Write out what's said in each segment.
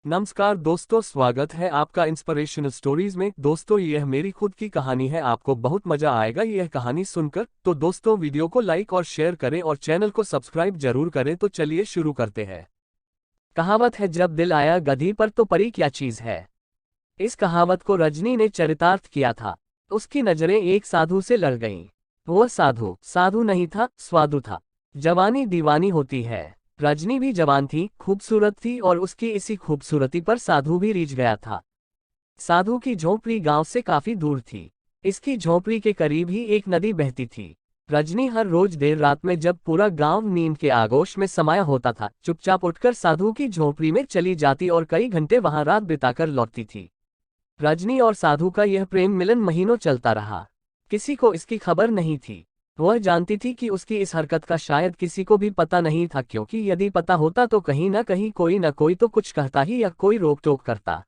नमस्कार दोस्तों, स्वागत है आपका इंस्पिरेशनल स्टोरीज में। दोस्तों, यह मेरी खुद की कहानी है, आपको बहुत मजा आएगा यह कहानी सुनकर। तो दोस्तों, वीडियो को लाइक और शेयर करें और चैनल को सब्सक्राइब जरूर करें। तो चलिए शुरू करते हैं। कहावत है, जब दिल आया गधी पर तो परी क्या चीज है। इस कहावत को रजनी ने चरितार्थ किया था। उसकी नजरें एक साधु से लड़ गईं। वह साधु साधु नहीं था, स्वादु था। जवानी दीवानी होती है। रजनी भी जवान थी, खूबसूरत थी और उसकी इसी खूबसूरती पर साधु भी रीझ गया था। साधु की झोंपड़ी गांव से काफी दूर थी। इसकी झोंपड़ी के करीब ही एक नदी बहती थी। रजनी हर रोज देर रात में, जब पूरा गांव नींद के आगोश में समाया होता था, चुपचाप उठकर साधु की झोंपड़ी में चली जाती और कई घंटे वहां रात बिताकर लौटती थी। रजनी और साधु का यह प्रेम मिलन महीनों चलता रहा। किसी को इसकी खबर नहीं थी। वह जानती थी कि उसकी इस हरकत का शायद किसी को भी पता नहीं था, क्योंकि यदि पता होता तो कहीं न कहीं कोई न कोई तो कुछ कहता ही या कोई रोक टोक करता।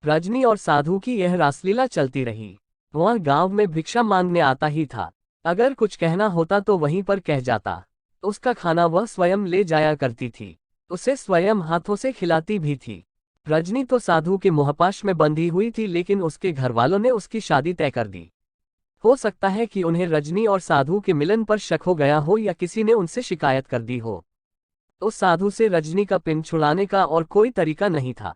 रजनी और साधु की यह रासलीला चलती रही। वह गांव में भिक्षा मांगने आता ही था। अगर कुछ कहना होता तो वहीं पर कह जाता। उसका खाना वह स्वयं ले जाया करती थी। उसे स्वयं हाथों से खिलाती भी थी। रजनी तो साधु के मोहपाश में बंधी हुई थी, लेकिन उसके घरवालों ने उसकी शादी तय कर दी। हो सकता है कि उन्हें रजनी और साधु के मिलन पर शक हो गया हो या किसी ने उनसे शिकायत कर दी हो। उस साधु से रजनी का पिन छुड़ाने का और कोई तरीका नहीं था।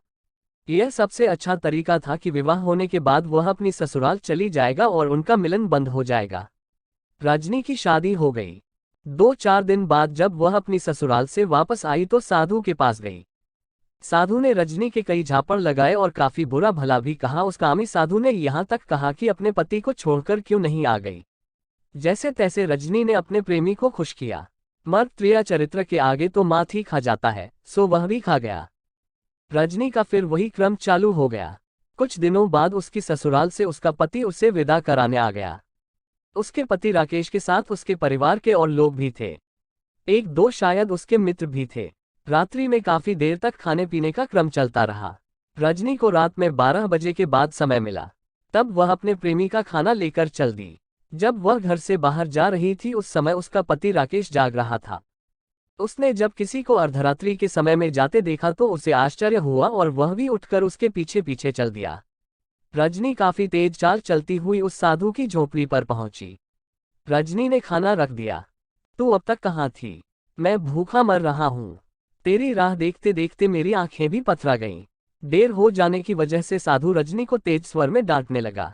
यह सबसे अच्छा तरीका था कि विवाह होने के बाद वह अपनी ससुराल चली जाएगा और उनका मिलन बंद हो जाएगा। रजनी की शादी हो गई। 2-4 दिन बाद जब वह अपनी ससुराल से वापस आई तो साधु के पास गई। साधु ने रजनी के कई झापड़ लगाए और काफी बुरा भला भी कहा। उस कामी साधु ने यहाँ तक कहा कि अपने पति को छोड़कर क्यों नहीं आ गई। जैसे तैसे रजनी ने अपने प्रेमी को खुश किया। मर्द प्रिय चरित्र के आगे तो माथ ही खा जाता है, सो वह भी खा गया। रजनी का फिर वही क्रम चालू हो गया। कुछ दिनों बाद उसकी ससुराल से उसका पति उसे विदा कराने आ गया। उसके पति राकेश के साथ उसके परिवार के और लोग भी थे। एक दो शायद उसके मित्र भी थे। रात्रि में काफी देर तक खाने पीने का क्रम चलता रहा। रजनी को रात में 12 बजे के बाद समय मिला। तब वह अपने प्रेमी का खाना लेकर चल दी। जब वह घर से बाहर जा रही थी उस समय उसका पति राकेश जाग रहा था। उसने जब किसी को अर्धरात्रि के समय में जाते देखा तो उसे आश्चर्य हुआ और वह भी उठकर उसके पीछे पीछे चल दिया। रजनी काफी तेज चाल चलती हुई उस साधु की झोपड़ी पर पहुंची। रजनी ने खाना रख दिया। तू अब तक कहाँ थी? मैं भूखा मर रहा हूँ। तेरी राह देखते देखते मेरी आंखें भी पथरा गईं। देर हो जाने की वजह से साधु रजनी को तेज स्वर में डांटने लगा।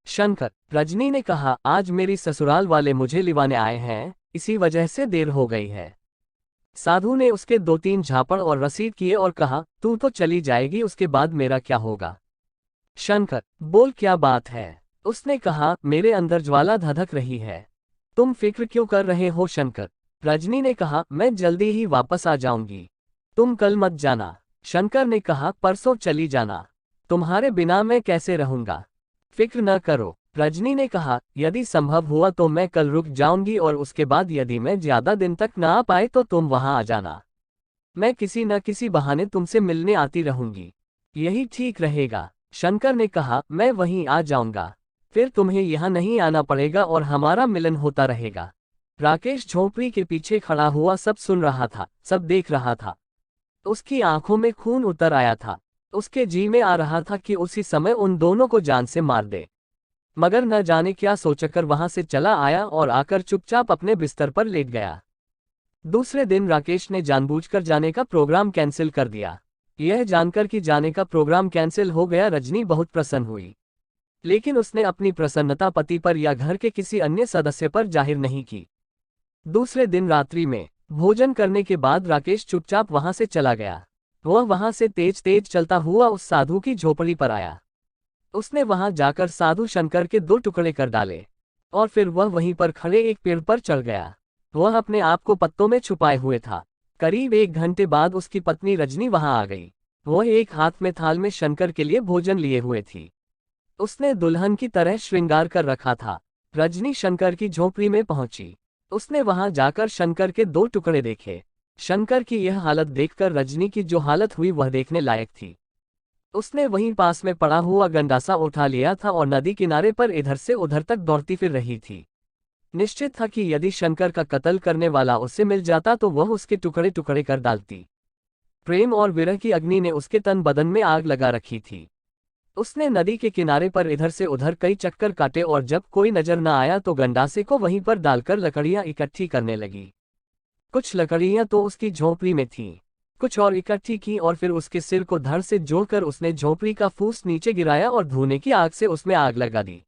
शंकर, रजनी ने कहा, आज मेरी ससुराल वाले मुझे लिवाने आए हैं, इसी वजह से देर हो गई है। साधु ने उसके 2-3 झापड़ और रसीद किए और कहा, तू तो चली जाएगी, उसके बाद मेरा क्या होगा? शंकर, बोल क्या बात है? उसने कहा, मेरे अंदर ज्वाला धधक रही है। तुम फिक्र क्यों कर रहे हो शंकर? रजनी ने कहा, मैं जल्दी ही वापस आ जाऊंगी। तुम कल मत जाना। शंकर ने कहा, परसों चली जाना। तुम्हारे बिना मैं कैसे रहूंगा? फिक्र न करो। रजनी ने कहा, यदि संभव हुआ तो मैं कल रुक जाऊंगी और उसके बाद यदि मैं ज्यादा दिन तक न आ पाए तो तुम वहां आ जाना। मैं किसी न किसी बहाने तुमसे मिलने आती रहूंगी। यही ठीक रहेगा। शंकर ने कहा, मैं वहीं आ जाऊंगा। फिर तुम्हें यहाँ नहीं आना पड़ेगा और हमारा मिलन होता रहेगा। राकेश झोंपड़ी के पीछे खड़ा हुआ सब सुन रहा था, सब देख रहा था। उसकी आंखों में खून उतर आया था। उसके जी में आ रहा था कि उसी समय उन दोनों को जान से मार दे, मगर न जाने क्या सोचकर वहां से चला आया और आकर चुपचाप अपने बिस्तर पर लेट गया। दूसरे दिन राकेश ने जानबूझकर जाने का प्रोग्राम कैंसिल कर दिया। यह जानकर कि जाने का प्रोग्राम कैंसिल हो गया, रजनी बहुत प्रसन्न हुई। लेकिन उसने अपनी प्रसन्नता पति पर या घर के किसी अन्य सदस्य पर जाहिर नहीं की। दूसरे दिन रात्रि में भोजन करने के बाद राकेश चुपचाप वहां से चला गया। वह वहां से तेज तेज चलता हुआ उस साधु की झोपड़ी पर आया। उसने वहां जाकर साधु शंकर के 2 टुकड़े कर डाले और फिर वह वहीं पर खड़े एक पेड़ पर चढ़ गया। वह अपने आप को पत्तों में छुपाए हुए था। करीब 1 घंटे बाद उसकी पत्नी रजनी वहां आ गई। वह एक हाथ में थाल में शंकर के लिए भोजन लिए हुए थी। उसने दुल्हन की तरह श्रृंगार कर रखा था। रजनी शंकर की झोपड़ी में पहुंची। उसने वहां जाकर शंकर के 2 टुकड़े देखे। शंकर की यह हालत देखकर रजनी की जो हालत हुई वह देखने लायक थी। उसने वहीं पास में पड़ा हुआ गंडासा उठा लिया था और नदी किनारे पर इधर से उधर तक दौड़ती फिर रही थी। निश्चित था कि यदि शंकर का कत्ल करने वाला उससे मिल जाता तो वह उसके टुकड़े टुकड़े कर डालती। प्रेम और विरह की अग्नि ने उसके तन बदन में आग लगा रखी थी। उसने नदी के किनारे पर इधर से उधर कई चक्कर काटे और जब कोई नजर न आया तो गंडासे को वहीं पर डालकर लकड़ियां इकट्ठी करने लगी। कुछ लकड़ियां तो उसकी झोंपड़ी में थीं, कुछ और इकट्ठी की और फिर उसके सिर को धड़ से जोड़कर उसने झोंपड़ी का फूस नीचे गिराया और धुएं की आग से उसमें आग लगा दी।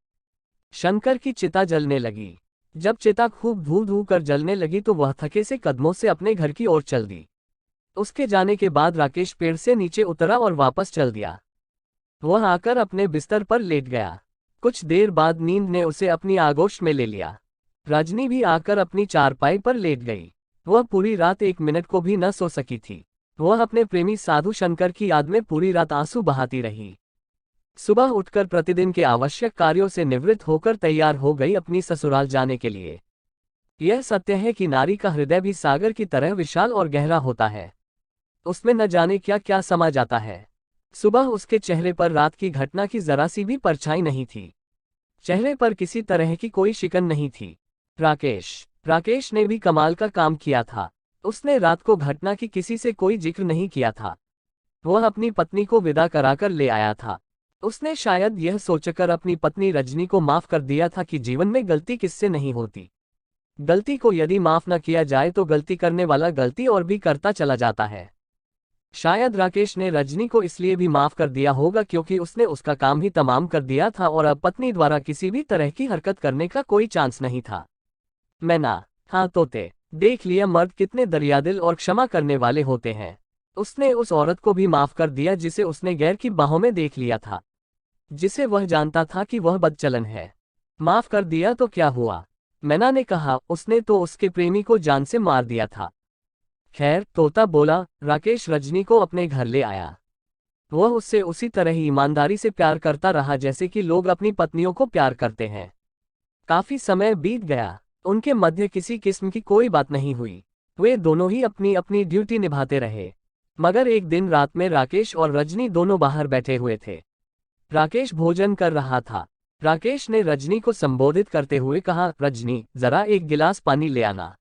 शंकर की चिता जलने लगी। जब चिता खूब धू धू कर जलने लगी तो वह थके से कदमों से अपने घर की ओर चल दी। उसके जाने के बाद राकेश पेड़ से नीचे उतरा और वापस चल दिया। वह आकर अपने बिस्तर पर लेट गया। कुछ देर बाद नींद ने उसे अपनी आगोश में ले लिया। रजनी भी आकर अपनी चारपाई पर लेट गई। वह पूरी रात 1 मिनट को भी न सो सकी थी। वह अपने प्रेमी साधु शंकर की याद में पूरी रात आंसू बहाती रही। सुबह उठकर प्रतिदिन के आवश्यक कार्यों से निवृत्त होकर तैयार हो गई अपनी ससुराल जाने के लिए। यह सत्य है कि नारी का हृदय भी सागर की तरह विशाल और गहरा होता है। उसमें न जाने क्या क्या समा जाता है। सुबह उसके चेहरे पर रात की घटना की जरा सी भी परछाई नहीं थी। चेहरे पर किसी तरह की कोई शिकन नहीं थी। राकेश ने भी कमाल का काम किया था। उसने रात को घटना की किसी से कोई जिक्र नहीं किया था। वह अपनी पत्नी को विदा कराकर ले आया था। उसने शायद यह सोचकर अपनी पत्नी रजनी को माफ कर दिया था कि जीवन में गलती किससे नहीं होती। गलती को यदि माफ न किया जाए तो गलती करने वाला गलती और भी करता चला जाता है। शायद राकेश ने रजनी को इसलिए भी माफ कर दिया होगा क्योंकि उसने उसका काम ही तमाम कर दिया था और अब पत्नी द्वारा किसी भी तरह की हरकत करने का कोई चांस नहीं था। मैना, हाँ तोते, देख लिया मर्द कितने दरियादिल और क्षमा करने वाले होते हैं। उसने उस औरत को भी माफ कर दिया जिसे उसने गैर की बाहों में देख लिया था, जिसे वह जानता था कि वह बदचलन है। माफ कर दिया तो क्या हुआ? मैना ने कहा, उसने तो उसके प्रेमी को जान से मार दिया था। खैर, तोता बोला, राकेश रजनी को अपने घर ले आया। वह उससे उसी तरह ही ईमानदारी से प्यार करता रहा जैसे कि लोग अपनी पत्नियों को प्यार करते हैं। काफी समय बीत गया। उनके मध्य किसी किस्म की कोई बात नहीं हुई। वे दोनों ही अपनी अपनी ड्यूटी निभाते रहे। मगर एक दिन रात में राकेश और रजनी दोनों बाहर बैठे हुए थे। राकेश भोजन कर रहा था। राकेश ने रजनी को संबोधित करते हुए कहा, रजनी, जरा एक गिलास पानी ले आना।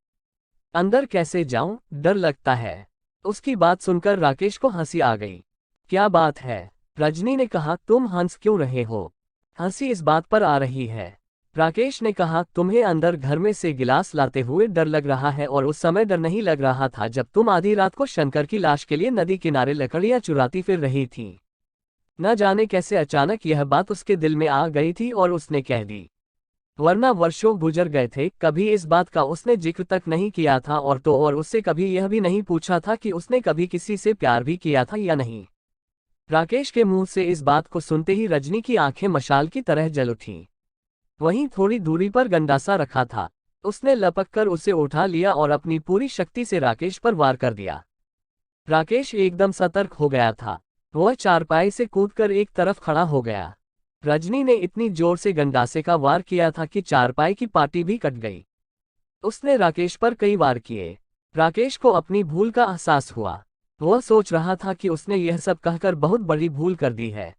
अंदर कैसे जाऊं, डर लगता है। उसकी बात सुनकर राकेश को हंसी आ गई। क्या बात है? रजनी ने कहा, तुम हंस क्यों रहे हो? हंसी इस बात पर आ रही है। राकेश ने कहा, तुम्हें अंदर घर में से गिलास लाते हुए डर लग रहा है और उस समय डर नहीं लग रहा था जब तुम आधी रात को शंकर की लाश के लिए नदी किनारे लकड़ियां चुराती फिर रही थी। न जाने कैसे अचानक यह बात उसके दिल में आ गई थी और उसने कह दी, वरना वर्षों गुजर गए थे, कभी इस बात का उसने जिक्र तक नहीं किया था और उससे कभी यह भी नहीं पूछा था कि उसने कभी किसी से प्यार भी किया था या नहीं। राकेश के मुंह से इस बात को सुनते ही रजनी की आंखें मशाल की तरह जल उठीं। वहीं थोड़ी दूरी पर गंडासा रखा था। उसने लपक कर उसे उठा लिया और अपनी पूरी शक्ति से राकेश पर वार कर दिया। राकेश एकदम सतर्क हो गया था। वह चारपाई से कूदकर एक तरफ खड़ा हो गया। रजनी ने इतनी जोर से गंडासे का वार किया था कि चारपाई की पाटी भी कट गई। उसने राकेश पर कई वार किए। राकेश को अपनी भूल का एहसास हुआ। वह सोच रहा था कि उसने यह सब कहकर बहुत बड़ी भूल कर दी है,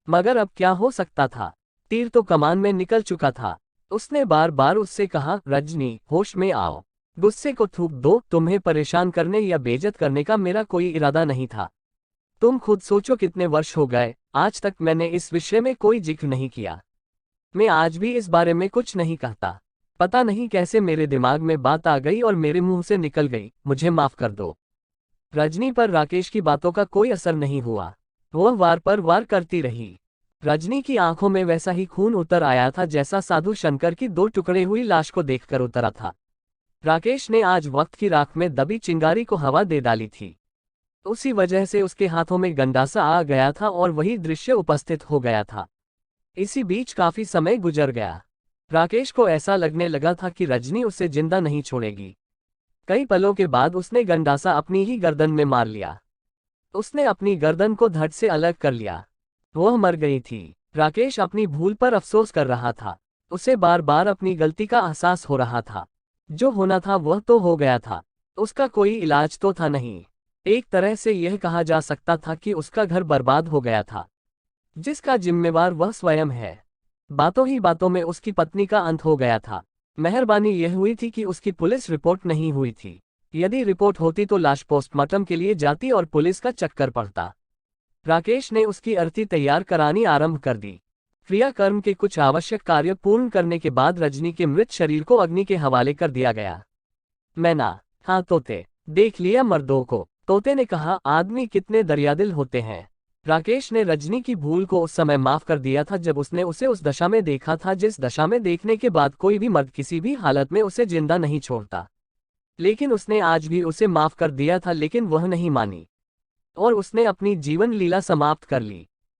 मगर अब क्या हो सकता था? तीर तो कमान में निकल चुका था। उसने बार बार उससे कहा, रजनी, होश में आओ, गुस्से को थूक दो, तुम्हें परेशान करने या बेइज्जत करने का मेरा कोई इरादा नहीं था। तुम खुद सोचो कितने वर्ष हो गए, आज तक मैंने इस विषय में कोई जिक्र नहीं किया। मैं आज भी इस बारे में कुछ नहीं कहता। पता नहीं कैसे मेरे दिमाग में बात आ गई और मेरे मुंह से निकल गई, मुझे माफ कर दो। रजनी पर राकेश की बातों का कोई असर नहीं हुआ। वह वार पर वार करती रही। रजनी की आंखों में वैसा ही खून उतर आया था जैसा साधु शंकर की 2 टुकड़े हुई लाश को देखकर उतरा था। राकेश ने आज वक्त की राख में दबी चिंगारी को हवा दे डाली थी। उसी वजह से उसके हाथों में गंडासा आ गया था और वही दृश्य उपस्थित हो गया था। इसी बीच काफी समय गुजर गया। राकेश को ऐसा लगने लगा था कि रजनी उसे जिंदा नहीं छोड़ेगी। कई पलों के बाद उसने गंडासा अपनी ही गर्दन में मार लिया। उसने अपनी गर्दन को धड़ से अलग कर लिया। वह मर गई थी। राकेश अपनी भूल पर अफसोस कर रहा था। उसे बार बार अपनी गलती का एहसास हो रहा था। जो होना था वह तो हो गया था। उसका कोई इलाज तो था नहीं। एक तरह से यह कहा जा सकता था कि उसका घर बर्बाद हो गया था, जिसका जिम्मेवार वह स्वयं है। बातों ही बातों में उसकी पत्नी का अंत हो गया था। मेहरबानी यह हुई थी कि उसकी पुलिस रिपोर्ट नहीं हुई थी। यदि रिपोर्ट होती तो लाश पोस्टमार्टम के लिए जाती और पुलिस का चक्कर पड़ता। राकेश ने उसकी अर्थी तैयार करानी आरंभ कर दी। क्रियाकर्म के कुछ आवश्यक कार्य पूर्ण करने के बाद रजनी के मृत शरीर को अग्नि के हवाले कर दिया गया। मैना, हाँ तोते, देख लिया मर्दों को, तोते ने कहा, आदमी कितने दरियादिल होते हैं। राकेश ने रजनी की भूल को उस समय माफ कर दिया था जब उसने उसे उस दशा में देखा था जिस दशा में देखने के बाद कोई भी मर्द किसी भी हालत में उसे जिंदा नहीं छोड़ता। लेकिन उसने आज भी उसे माफ कर दिया था, लेकिन वह नहीं मानी और उसने अपनी जीवन लीला समाप्त कर ली।